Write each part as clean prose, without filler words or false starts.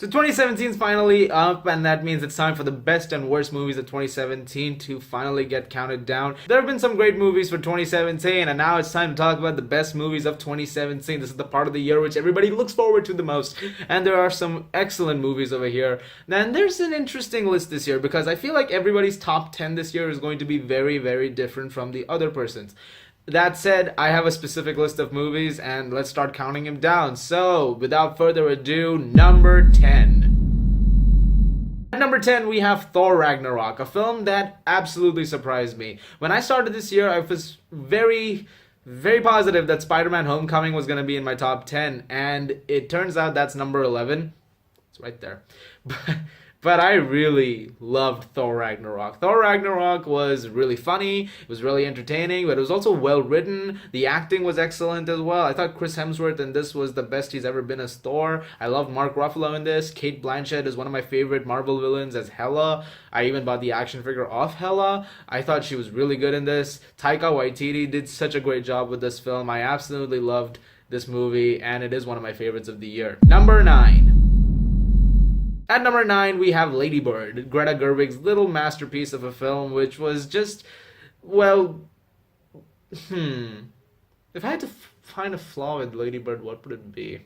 So 2017 is finally up, and that means it's time for the best and worst movies of 2017 to finally get counted down. There have been some great movies for 2017, and now it's time to talk about the best movies of 2017. This is the part of the year which everybody looks forward to the most, and there are some excellent movies over here. And there's an interesting list this year because I feel like everybody's top 10 this year is going to be very, very different from the other person's. That said, I have a specific list of movies, and let's start counting them down. So, without further ado, number 10. At number 10, we have Thor Ragnarok, a film that absolutely surprised me. When I started this year, I was very, very positive that Spider-Man Homecoming was going to be in my top 10, and it turns out that's number 11. It's right there. But I really loved Thor Ragnarok. Thor Ragnarok was really funny, it was really entertaining, but it was also well written. The acting was excellent as well. I thought Chris Hemsworth in this was the best he's ever been as Thor. I loved Mark Ruffalo in this. Kate Blanchett is one of my favorite Marvel villains as Hela. I even bought the action figure of Hela. I thought she was really good in this. Taika Waititi did such a great job with this film. I absolutely loved this movie, and it is one of my favorites of the year. Number 9. At number 9, we have Lady Bird, Greta Gerwig's little masterpiece of a film, which was just, well, If I had to find a flaw with Lady Bird, what would it be?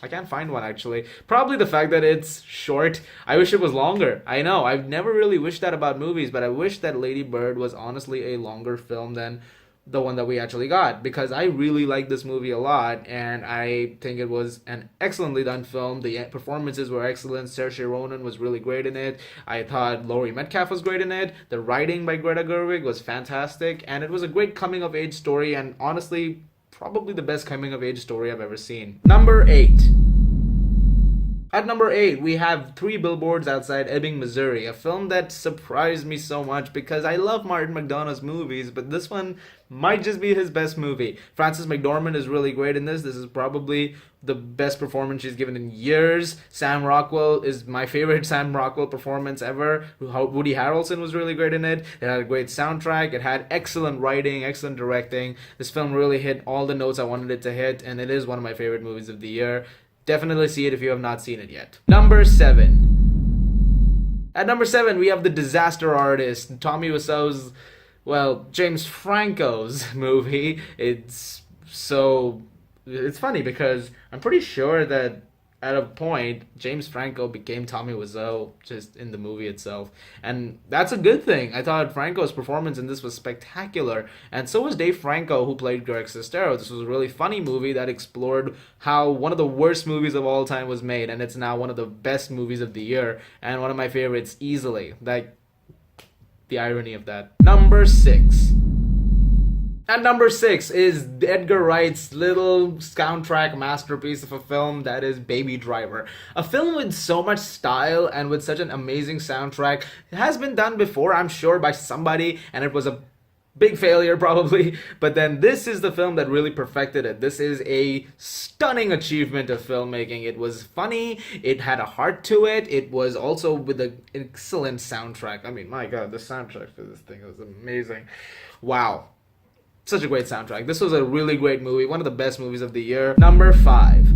I can't find one, actually. Probably the fact that it's short. I wish it was longer. I know, I've never really wished that about movies, but I wish that Lady Bird was honestly a longer film than the one that we actually got, because I really like this movie a lot, and I think it was an excellently done film. The performances were excellent. Saoirse Ronan was really great in it. I thought Laurie Metcalf was great in it. The writing by Greta Gerwig was fantastic, and it was a great coming of age story, and honestly, probably the best coming of age story I've ever seen. Number 8. At number 8, we have Three Billboards Outside Ebbing, Missouri, a film that surprised me so much because I love Martin McDonagh's movies, but this one might just be his best movie. Frances McDormand is really great in this. This is probably the best performance she's given in years. Sam Rockwell is my favorite Sam Rockwell performance ever. Woody Harrelson was really great in it. It had a great soundtrack. It had excellent writing, excellent directing. This film really hit all the notes I wanted it to hit, and it is one of my favorite movies of the year. Definitely see it if you have not seen it yet. Number 7. At number 7, we have The Disaster Artist, Tommy Wiseau's, James Franco's movie. It's funny because I'm pretty sure that at a point, James Franco became Tommy Wiseau just in the movie itself. And that's a good thing. I thought Franco's performance in this was spectacular. And so was Dave Franco, who played Greg Sestero. This was a really funny movie that explored how one of the worst movies of all time was made. And it's now one of the best movies of the year. And one of my favorites easily. Like, the irony of that. Number 6. At number 6 is Edgar Wright's little soundtrack masterpiece of a film that is Baby Driver. A film with so much style and with such an amazing soundtrack. It has been done before, I'm sure, by somebody, and it was a big failure probably, but then this is the film that really perfected it. This is a stunning achievement of filmmaking. It was funny, it had a heart to it, it was also with an excellent soundtrack. I mean, my god, the soundtrack for this thing was amazing. Wow. Such a great soundtrack. This was a really great movie, one of the best movies of the year. Number 5.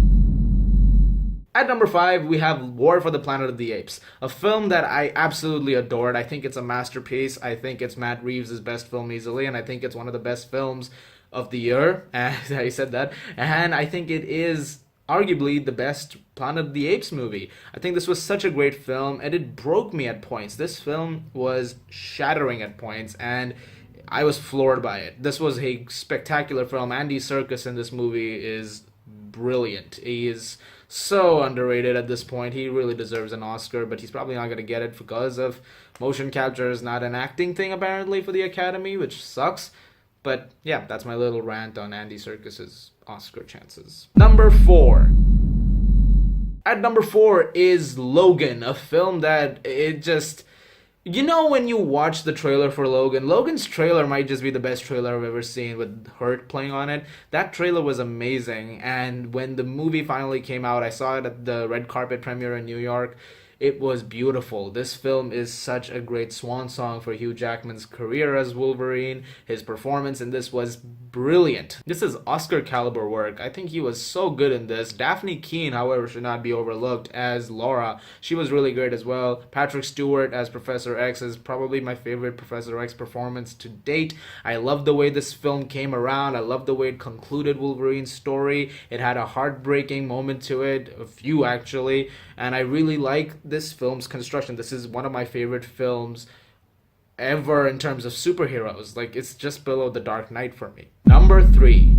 At number 5, we have War for the Planet of the Apes, a film that I absolutely adored. I think it's a masterpiece. I think it's Matt Reeves' best film easily, and I think it's one of the best films of the year. I said that. And I think it is arguably the best Planet of the Apes movie. I think this was such a great film, and it broke me at points. This film was shattering at points, and I was floored by it. This was a spectacular film. Andy Serkis in this movie is brilliant. He is so underrated at this point. He really deserves an Oscar, but he's probably not going to get it because of motion capture is not an acting thing apparently for the Academy, which sucks. But yeah, that's my little rant on Andy Serkis's Oscar chances. Number 4. At number 4 is Logan, a film that it just... You know, when you watch the trailer for Logan, Logan's trailer might just be the best trailer I've ever seen with Hurt playing on it. That trailer was amazing, and when the movie finally came out, I saw it at the red carpet premiere in New York. it was beautiful. This film is such a great swan song for Hugh Jackman's career as Wolverine. His performance in this was brilliant. This is Oscar caliber work. I think he was so good in this. Daphne Keane, however, should not be overlooked as Laura. She was really great as well. Patrick Stewart as Professor X is probably my favorite Professor X performance to date. I love the way this film came around. I love the way it concluded Wolverine's story. It had a heartbreaking moment to it, a few actually, and I really like this film's construction. This is one of my favorite films ever in terms of superheroes. Like, it's just below The Dark Knight for me. Number 3.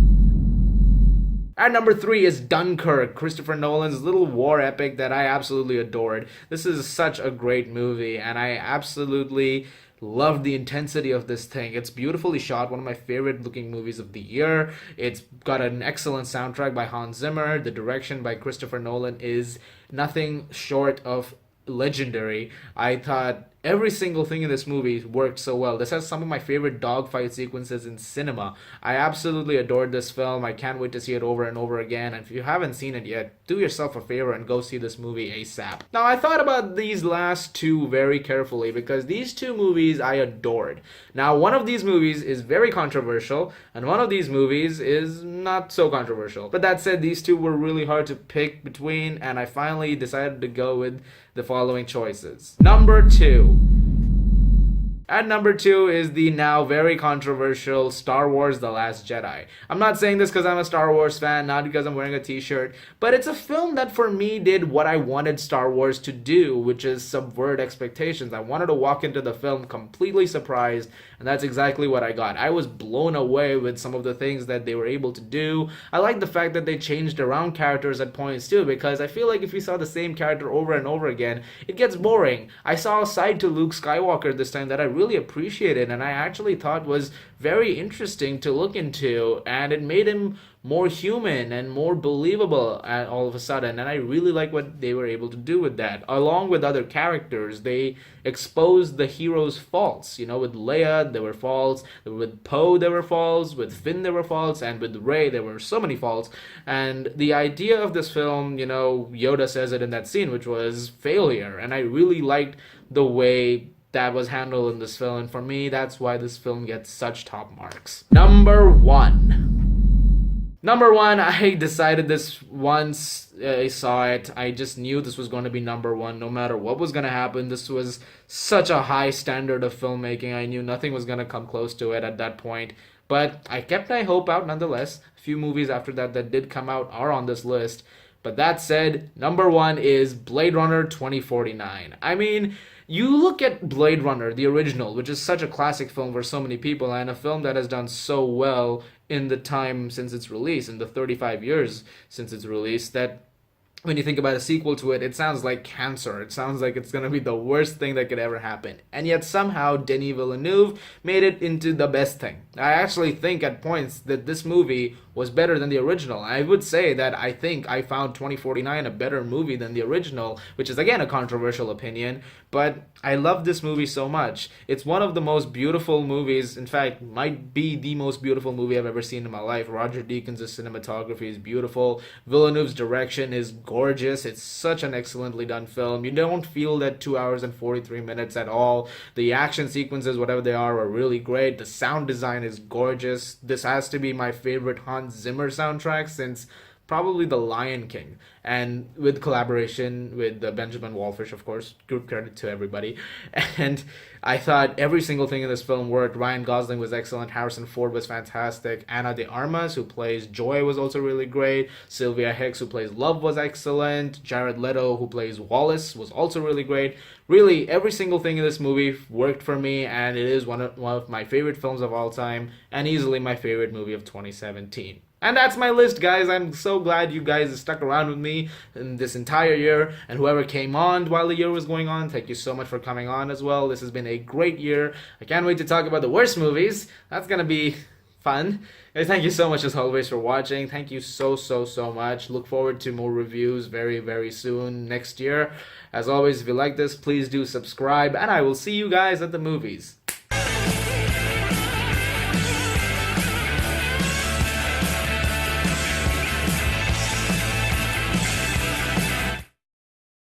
At number 3 is Dunkirk, Christopher Nolan's little war epic that I absolutely adored. This is such a great movie, and I absolutely love the intensity of this thing. It's beautifully shot, one of my favorite looking movies of the year. It's got an excellent soundtrack by Hans Zimmer. The direction by Christopher Nolan is nothing short of legendary. I thought every single thing in this movie worked so well. This has some of my favorite dogfight sequences in cinema. I absolutely adored this film. I can't wait to see it over and over again. And if you haven't seen it yet, do yourself a favor and go see this movie ASAP. Now, I thought about these last two very carefully because these two movies I adored. Now, one of these movies is very controversial, and one of these movies is not so controversial. But that said, these two were really hard to pick between, and I finally decided to go with the following choices. Number 2. At number 2 is the now very controversial Star Wars The Last Jedi. I'm not saying this because I'm a Star Wars fan, not because I'm wearing a t-shirt, but it's a film that for me did what I wanted Star Wars to do, which is subvert expectations. I wanted to walk into the film completely surprised, and that's exactly what I got. I was blown away with some of the things that they were able to do. I like the fact that they changed around characters at points too, because I feel like if you saw the same character over and over again, it gets boring. I saw a side to Luke Skywalker this time that I really appreciated and I actually thought was very interesting to look into, and it made him more human and more believable all of a sudden, and I really like what they were able to do with that. Along with other characters, they exposed the hero's faults. You know, with Leia there were faults, with Poe there were faults, with Finn there were faults, and with Rey there were so many faults. And the idea of this film, you know, Yoda says it in that scene, which was failure, and I really liked the way that was handled in this film, and for me, that's why this film gets such top marks. Number 1. Number 1, I decided this once I saw it. I just knew this was going to be number 1, no matter what was going to happen. This was such a high standard of filmmaking. I knew nothing was going to come close to it at that point. But I kept my hope out nonetheless. A few movies after that that did come out are on this list. But that said, number 1 is Blade Runner 2049. I mean, you look at Blade Runner, the original, which is such a classic film for so many people, and a film that has done so well in the time since its release, in the 35 years since its release, that when you think about a sequel to it, it sounds like cancer. It sounds like it's going to be the worst thing that could ever happen. And yet somehow Denis Villeneuve made it into the best thing. I actually think at points that this movie was better than the original. I would say that I think I found 2049 a better movie than the original, which is again a controversial opinion, but I love this movie so much. It's one of the most beautiful movies, in fact, might be the most beautiful movie I've ever seen in my life. Roger Deakins' cinematography is beautiful. Villeneuve's direction is gorgeous. It's such an excellently done film. You don't feel that 2 hours and 43 minutes at all. The action sequences, whatever they are really great. The sound design is gorgeous. This has to be my favorite Hans Zimmer soundtrack since probably The Lion King, and with collaboration with Benjamin Wallfish, of course. Good credit to everybody. And I thought every single thing in this film worked. Ryan Gosling was excellent. Harrison Ford was fantastic. Ana de Armas, who plays Joy, was also really great. Sylvia Hicks, who plays Love, was excellent. Jared Leto, who plays Wallace, was also really great. Really, every single thing in this movie worked for me, and it is one of my favorite films of all time, and easily my favorite movie of 2017. And that's my list, guys. I'm so glad you guys stuck around with me in this entire year. And whoever came on while the year was going on, thank you so much for coming on as well. This has been a great year. I can't wait to talk about the worst movies. That's going to be fun. Guys, thank you so much as always for watching. Thank you so much. Look forward to more reviews very soon next year. As always, if you like this, please do subscribe. And I will see you guys at the movies.